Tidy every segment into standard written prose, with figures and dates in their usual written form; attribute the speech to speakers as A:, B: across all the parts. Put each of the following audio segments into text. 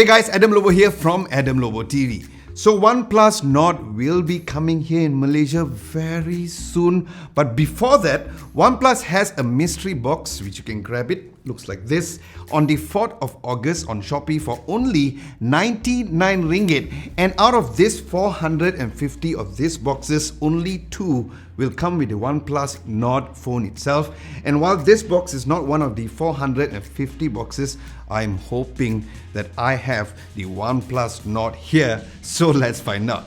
A: Hey guys, Adam Lobo here from Adam Lobo TV. So OnePlus Nord will be coming here in Malaysia very soon. But before that, OnePlus has a mystery box which you can grab it. Looks like this. On the 4th of August on Shopee for only 99 ringgit. And out of this 450 of these boxes, only 2 will come with the OnePlus Nord phone itself. And while this box is not one of the 450 boxes, I'm hoping that I have the OnePlus Nord here. So let's find out.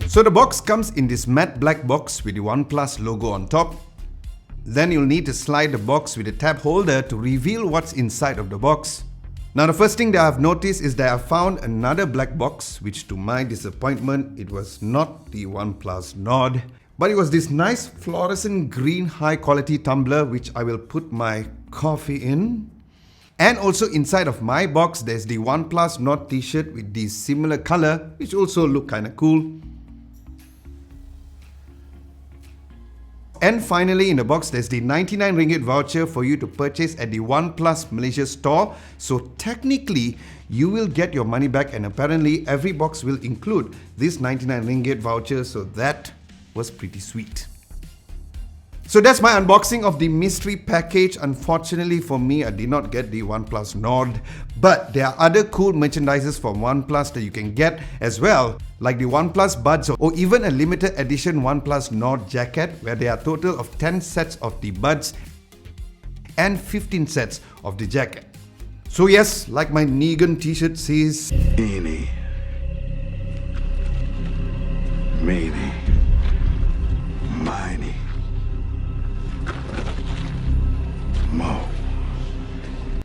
A: So the box comes in this matte black box with the OnePlus logo on top. Then you'll need to slide the box with a tab holder to reveal what's inside of the box. Now the first thing that I've noticed is that I found another black box, which to my disappointment, it was not the OnePlus Nord, but it was this nice fluorescent green high quality tumbler which I will put my coffee in. And also inside of my box, there's the OnePlus Nord t-shirt with the similar color, which also look kind of cool. And finally in the box, there's the 99 ringgit voucher for you to purchase at the OnePlus Malaysia store. So technically, you will get your money back, and apparently every box will include this 99 ringgit voucher, so that was pretty sweet. So that's my unboxing of the mystery package. Unfortunately for me, I did not get the OnePlus Nord, but there are other cool merchandises from OnePlus that you can get as well, like the OnePlus Buds or even a limited edition OnePlus Nord jacket, where there are a total of 10 sets of the buds and 15 sets of the jacket. So yes, like my Negan t-shirt says,
B: Eeny, meeny, miny, mo.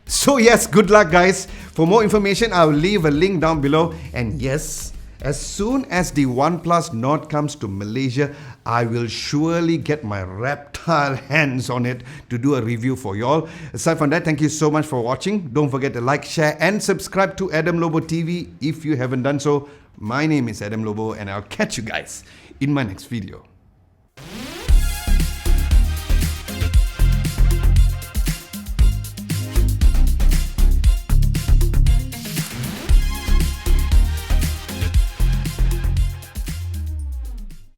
A: So yes, good luck guys. For more information, I'll leave a link down below. And yes, as soon as the OnePlus Nord comes to Malaysia, I will surely get my reptile hands on it to do a review for y'all. Aside from that, thank you so much for watching. Don't forget to like, share and subscribe to Adam Lobo TV if you haven't done so. My name is Adam Lobo and I'll catch you guys in my next video.